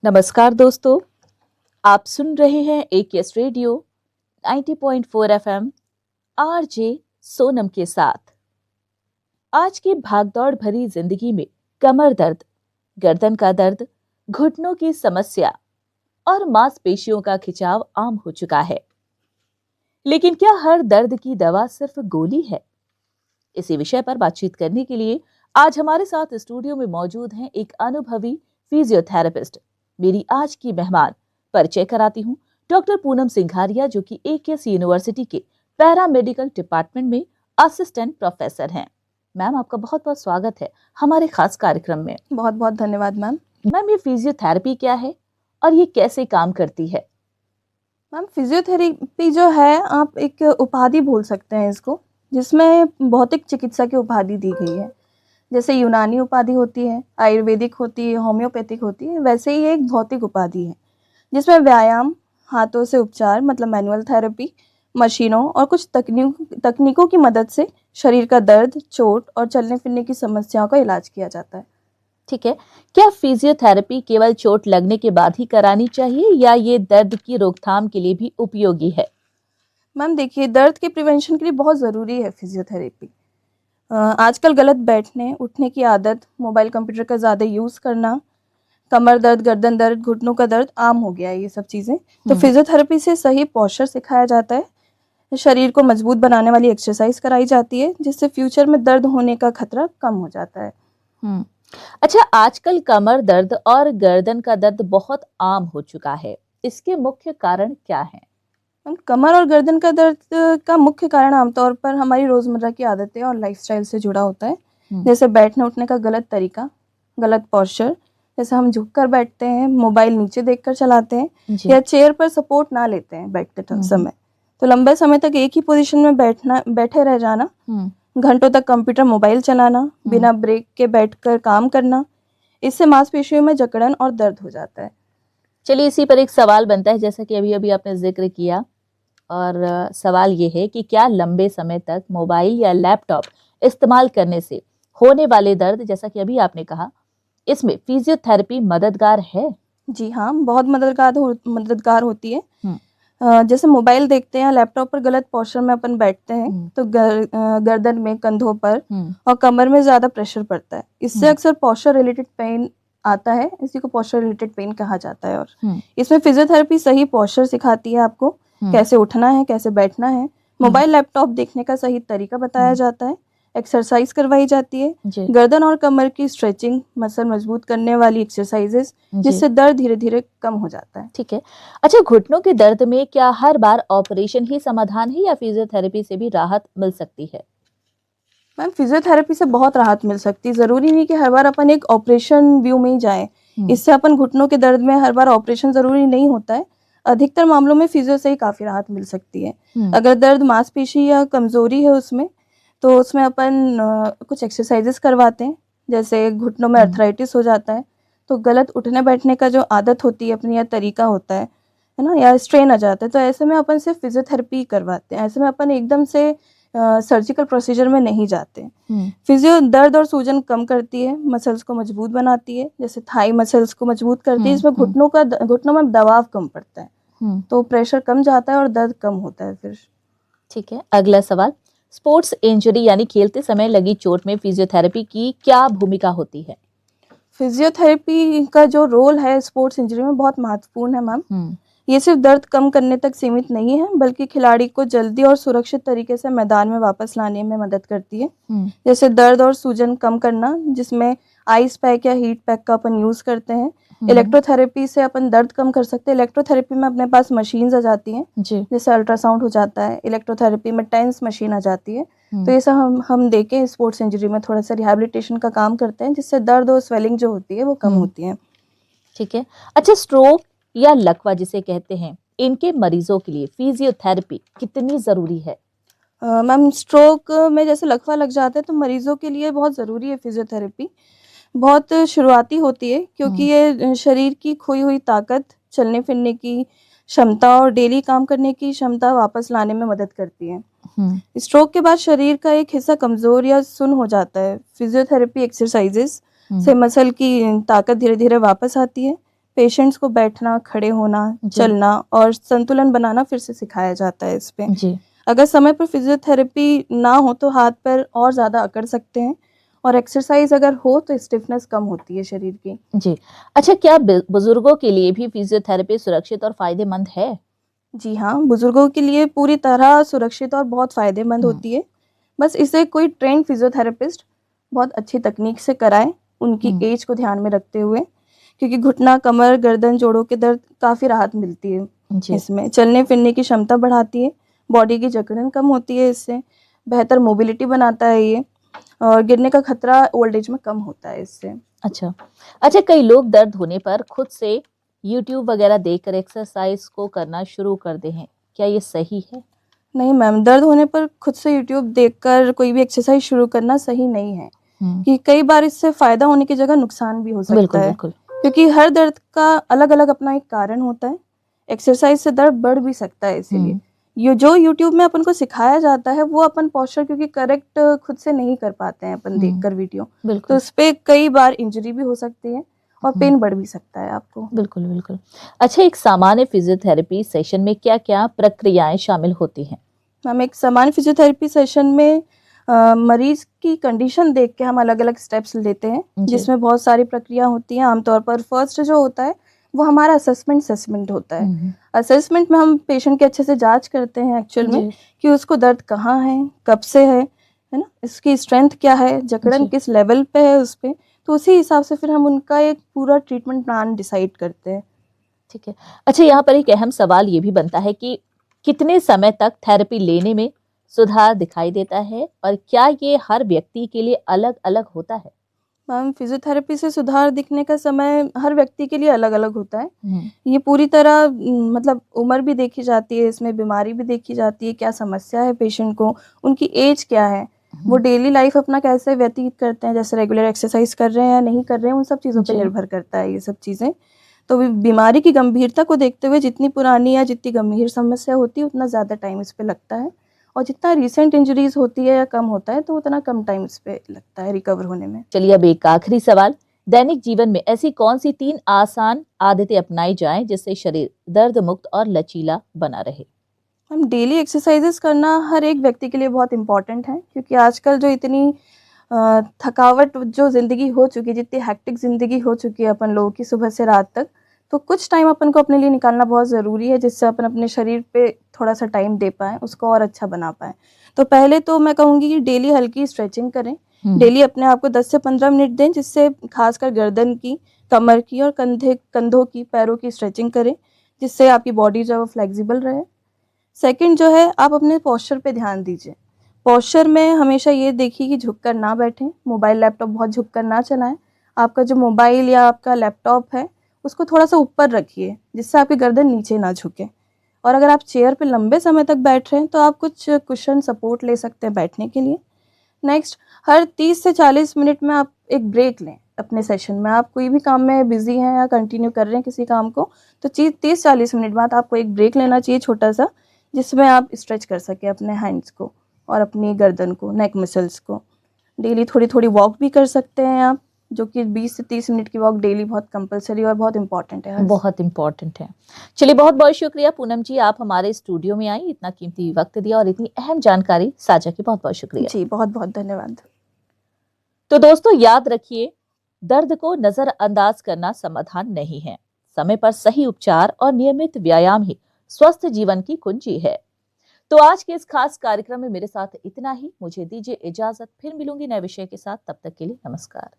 नमस्कार दोस्तों, आप सुन रहे हैं AKS radio 90.4 FM RJ Sonam के साथ। आज की भागदौड़ भरी जिंदगी में कमर दर्द, गर्दन का दर्द, घुटनों की समस्या और मांसपेशियों का खिंचाव आम हो चुका है। लेकिन क्या हर दर्द की दवा सिर्फ गोली है? इसी विषय पर बातचीत करने के लिए आज हमारे साथ स्टूडियो में मौजूद हैं एक अनुभवी फिजियोथेरेपिस्ट। मेरी आज की मेहमान, परिचय कराती हूँ, डॉक्टर पूनम सिंघारिया, जो कि AKS यूनिवर्सिटी के पैरामेडिकल डिपार्टमेंट में असिस्टेंट प्रोफेसर हैं। मैम, आपका बहुत बहुत स्वागत है हमारे खास कार्यक्रम में। बहुत बहुत धन्यवाद मैम। मैम, ये फिजियोथेरेपी क्या है और ये कैसे काम करती है? मैम, फिजियोथेरेपी जो है, आप एक उपाधि बोल सकते हैं इसको, जिसमें भौतिक चिकित्सा की उपाधि दी गई है। जैसे यूनानी उपाधि होती है, आयुर्वेदिक होती है, होम्योपैथिक होती है, वैसे ही एक भौतिक उपाधि है जिसमें व्यायाम, हाथों से उपचार मतलब मैनुअल थेरेपी, मशीनों और कुछ तकनीकों की मदद से शरीर का दर्द, चोट और चलने फिरने की समस्याओं का इलाज किया जाता है। ठीक है, क्या फिजियोथेरेपी केवल चोट लगने के बाद ही करानी चाहिए या ये दर्द की रोकथाम के लिए भी उपयोगी है? मैम देखिए, दर्द के प्रिवेंशन के लिए बहुत ज़रूरी है फिजियोथेरेपी। आजकल गलत बैठने उठने की आदत, मोबाइल कंप्यूटर का ज़्यादा यूज़ करना, कमर दर्द, गर्दन दर्द, घुटनों का दर्द आम हो गया है ये सब चीज़ें। तो फिजियोथेरेपी से सही पोस्चर सिखाया जाता है, शरीर को मजबूत बनाने वाली एक्सरसाइज कराई जाती है, जिससे फ्यूचर में दर्द होने का खतरा कम हो जाता है। अच्छा, आजकल कमर दर्द और गर्दन का दर्द बहुत आम हो चुका है। इसके मुख्य कारण क्या हैं? कमर और गर्दन का दर्द का मुख्य कारण आमतौर पर हमारी रोज़मर्रा की आदतें और लाइफस्टाइल से जुड़ा होता है। जैसे बैठने उठने का गलत तरीका, गलत पोस्चर, जैसे हम झुककर बैठते हैं, मोबाइल नीचे देखकर चलाते हैं या चेयर पर सपोर्ट ना लेते हैं बैठते समय, तो लंबे समय तक एक ही पोजीशन में बैठे रह जाना, घंटों तक कंप्यूटर मोबाइल चलाना, बिना ब्रेक के बैठकर काम करना, इससे मांसपेशियों में जकड़न और दर्द हो जाता है। चलिए, इसी पर एक सवाल बनता है, जैसा कि अभी अभी आपने जिक्र किया, और सवाल ये है कि क्या लंबे समय तक मोबाइल या लैपटॉप इस्तेमाल करने से होने वाले दर्द, जैसा कि अभी आपने कहा, इसमें फिजियोथेरेपी मददगार है? जी हाँ, बहुत मददगार होती है। जैसे मोबाइल देखते हैं, लैपटॉप पर गलत पोस्चर में अपन बैठते हैं तो गर्दन में, कंधों पर और कमर में ज़्यादा प्रेशर पड़ता है। इससे अक्सर पोस्चर रिलेटेड पेन आता है, इसी को पोस्चर रिलेटेड पेन कहा जाता है। और इसमें फिजियोथेरेपी सही पोस्चर सिखाती है आपको, कैसे उठना है, कैसे बैठना है। मोबाइल लैपटॉप देखने का सही तरीका बताया जाता है, एक्सरसाइज करवाई जाती है, गर्दन और कमर की स्ट्रेचिंग, मसल मजबूत करने वाली एक्सरसाइजेस, जिससे दर्द धीरे धीरे कम हो जाता है। ठीक है। अच्छा, घुटनों के दर्द में क्या हर बार ऑपरेशन ही समाधान है या फिजियोथेरेपी से भी राहत मिल सकती है? मैम, फिजियोथेरेपी से बहुत राहत मिल सकती है। ज़रूरी नहीं कि हर बार अपन एक ऑपरेशन व्यू में ही जाएं। इससे अपन घुटनों के दर्द में हर बार ऑपरेशन ज़रूरी नहीं होता है। अधिकतर मामलों में फिजियो से ही काफ़ी राहत मिल सकती है। अगर दर्द मांसपेशी या कमज़ोरी है उसमें, तो उसमें अपन कुछ एक्सरसाइजेस करवाते हैं। जैसे घुटनों में अर्थराइटिस हो जाता है, तो गलत उठने बैठने का जो आदत होती है अपनी, या तरीका होता है ना, या स्ट्रेन आ जाता है, तो ऐसे में अपन सिर्फ फिजियोथेरेपी करवाते हैं। ऐसे में अपन एकदम से सर्जिकल प्रोसीजर में नहीं जाते। फिजियो दर्द और सूजन कम करती है, मसल्स को मजबूत बनाती है, जैसे थाई मसल्स को मजबूत करती है। इसमें घुटनों में दबाव कम पड़ता है, तो प्रेशर कम जाता है और दर्द कम होता है फिर। ठीक है, अगला सवाल, स्पोर्ट्स इंजरी यानी खेलते समय लगी चोट में फिजियोथेरेपी की क्या भूमिका होती है? फिजियोथेरेपी का जो रोल है स्पोर्ट्स इंजरी में बहुत महत्वपूर्ण है मैम। ये सिर्फ दर्द कम करने तक सीमित नहीं है, बल्कि खिलाड़ी को जल्दी और सुरक्षित तरीके से मैदान में वापस लाने में मदद करती है। जैसे दर्द और सूजन कम करना, जिसमें आइस पैक या हीट पैक का अपन यूज करते हैं। इलेक्ट्रोथेरेपी से अपन दर्द कम कर सकते हैं। इलेक्ट्रोथेरेपी में अपने पास मशीन्स आ जाती हैं, जैसे अल्ट्रासाउंड हो जाता है। इलेक्ट्रोथेरेपी में टेंस मशीन आ जाती है। तो ये सब हम देके स्पोर्ट्स इंजरी में थोड़ा सा रिहैबिलिटेशन का काम करते हैं, जिससे दर्द और स्वेलिंग जो होती है वो कम होती है। ठीक है। अच्छा, स्ट्रोक या लकवा जिसे कहते हैं, इनके मरीजों के लिए फिजियोथेरेपी कितनी जरूरी है? मैम, स्ट्रोक में जैसे लकवा लग जाता है तो मरीजों के लिए बहुत ज़रूरी है फिजियोथेरेपी। बहुत शुरुआती होती है, क्योंकि ये शरीर की खोई हुई ताकत, चलने फिरने की क्षमता और डेली काम करने की क्षमता वापस लाने में मदद करती है। स्ट्रोक के बाद शरीर का एक हिस्सा कमज़ोर या सुन्न हो जाता है। फिजियोथेरेपी एक्सरसाइजेस से मसल की ताकत धीरे धीरे वापस आती है, पेशेंट्स को बैठना, खड़े होना, चलना और संतुलन बनाना फिर से सिखाया जाता है इस पे। जी। अगर समय पर फिजियोथेरेपी ना हो तो हाथ पैर और ज़्यादा अकड़ सकते हैं और एक्सरसाइज अगर हो तो स्टिफनेस कम होती है शरीर की। जी। अच्छा, क्या बुजुर्गों के लिए भी फिजियोथेरेपी सुरक्षित और फायदेमंद है? जी हाँ, बुजुर्गों के लिए पूरी तरह सुरक्षित और बहुत फायदेमंद होती है। बस इसे कोई ट्रेंड फिजियोथेरेपिस्ट बहुत अच्छी तकनीक से कराए, उनकी एज को ध्यान में रखते हुए, क्योंकि घुटना, कमर, गर्दन, जोड़ों के दर्द काफ़ी राहत मिलती है इसमें। चलने फिरने की क्षमता बढ़ाती है, बॉडी की जकड़न कम होती है इससे, बेहतर मोबिलिटी बनाता है ये और गिरने का खतरा ओल्ड एज में कम होता है इससे। अच्छा। अच्छा, कई लोग दर्द होने पर खुद से यूट्यूब वगैरह देखकर एक्सरसाइज को करना शुरू कर दे हैं, क्या ये सही है? नहीं मैम, दर्द होने पर खुद से यूट्यूब देखकर कोई भी एक्सरसाइज शुरू करना सही नहीं है, कि कई बार इससे फायदा होने की जगह नुकसान भी हो सकता है। बिल्कुल। क्योंकि हर दर्द का अलग अलग अपना एक कारण होता है। एक्सरसाइज से दर्द बढ़ भी सकता है, इसीलिए ये जो यूट्यूब में अपन को सिखाया जाता है वो अपन पोस्चर क्योंकि करेक्ट खुद से नहीं कर पाते हैं अपन देखकर वीडियो, तो उस पे कई बार इंजरी भी हो सकती है और पेन बढ़ भी सकता है आपको। बिल्कुल। अच्छा, एक सामान्य फिजियोथेरेपी सेशन में क्या क्या प्रक्रियाएं शामिल होती हैं? मैम, एक सामान्य फिजियोथेरेपी सेशन में मरीज की कंडीशन देख के हम अलग अलग स्टेप्स लेते हैं, जिसमें बहुत सारी प्रक्रिया होती हैं। आमतौर पर फर्स्ट जो होता है वो हमारा असेसमेंट होता है। असेसमेंट में हम पेशेंट की अच्छे से जांच करते हैं एक्चुअल में कि उसको दर्द कहाँ है, कब से है ना, इसकी स्ट्रेंथ क्या है, जकड़न किस लेवल पे है उस पे, तो उसी हिसाब से फिर हम उनका एक पूरा ट्रीटमेंट प्लान डिसाइड करते हैं। ठीक है। अच्छा, यहाँ पर एक अहम सवाल ये भी बनता है कि कितने समय तक थेरेपी लेने में सुधार दिखाई देता है और क्या ये हर व्यक्ति के लिए अलग अलग होता है? मैम, फिजियोथेरेपी से सुधार दिखने का समय हर व्यक्ति के लिए अलग अलग होता है। ये पूरी तरह मतलब उम्र भी देखी जाती है, इसमें बीमारी भी देखी जाती है, क्या समस्या है पेशेंट को, उनकी एज क्या है, वो डेली लाइफ अपना कैसे व्यतीत करते हैं, जैसे रेगुलर एक्सरसाइज कर रहे हैं या नहीं कर रहे हैं, उन सब चीज़ों पर निर्भर करता है ये सब चीज़ें। तो बीमारी की गंभीरता को देखते हुए जितनी पुरानी या जितनी गंभीर समस्या होती है उतना ज़्यादा टाइम इस पे लगता है, और जितना रिसेंट इंजरीज होती है या कम होता है तो उतना कम टाइम इस पे लगता है रिकवर होने में। चलिए, अब एक आखिरी सवाल, दैनिक जीवन में ऐसी कौन सी 3 आसान आदतें अपनाई जाएं जिससे शरीर दर्द मुक्त और लचीला बना रहे? हम डेली एक्सरसाइजेस करना हर एक व्यक्ति के लिए बहुत इंपॉर्टेंट है, क्योंकि आजकल जो इतनी थकावट जो ज़िंदगी हो चुकी है, जितनी हेक्टिक ज़िंदगी हो चुकी है अपन लोगों की सुबह से रात तक, तो कुछ टाइम अपन को अपने लिए निकालना बहुत ज़रूरी है, जिससे अपन अपने शरीर पे थोड़ा सा टाइम दे पाएँ, उसको और अच्छा बना पाएँ। तो पहले तो मैं कहूँगी कि डेली हल्की स्ट्रेचिंग करें, डेली अपने आप को 10 से 15 मिनट दें, जिससे खासकर गर्दन की, कमर की और कंधों की, पैरों की स्ट्रेचिंग करें, जिससे आपकी बॉडी जो है वो फ्लेक्सिबल रहे। सेकंड जो है, आप अपने पोस्चर पे ध्यान दीजिए। पोस्चर में हमेशा ये देखिए कि झुककर ना बैठें, मोबाइल लैपटॉप बहुत झुककर ना चलाएं। आपका जो मोबाइल या आपका लैपटॉप है उसको थोड़ा सा ऊपर रखिए, जिससे आपकी गर्दन नीचे ना झुके। और अगर आप चेयर पे लंबे समय तक बैठ रहे हैं तो आप कुछ कुशन सपोर्ट ले सकते हैं बैठने के लिए। नेक्स्ट, हर 30 से 40 मिनट में आप एक ब्रेक लें अपने सेशन में। आप कोई भी काम में बिजी हैं या कंटिन्यू कर रहे हैं किसी काम को, तो 30-40 मिनट बाद आपको एक ब्रेक लेना चाहिए छोटा सा, जिसमें आप स्ट्रेच कर सकें अपने हैंड्स को और अपनी गर्दन को, नेक मसल्स को। डेली थोड़ी थोड़ी वॉक भी कर सकते हैं आप, जो कि 20 से 30 मिनट की वॉक डेली बहुत कंपलसरी और बहुत इंपॉर्टेंट है। बहुत इंपॉर्टेंट है। चलिए, बहुत बहुत शुक्रिया पूनम जी, आप हमारे स्टूडियो में आई, इतना कीमती वक्त दिया और इतनी अहम जानकारी साझा की, बहुत बहुत शुक्रिया। जी, बहुत बहुत धन्यवाद। तो दोस्तों, याद रखिए, दर्द को नजरअंदाज करना समाधान नहीं है। समय पर सही उपचार और नियमित व्यायाम ही स्वस्थ जीवन की कुंजी है। तो आज के इस खास कार्यक्रम में मेरे साथ इतना ही। मुझे दीजिए इजाजत, फिर मिलूंगी नए विषय के साथ। तब तक के लिए नमस्कार।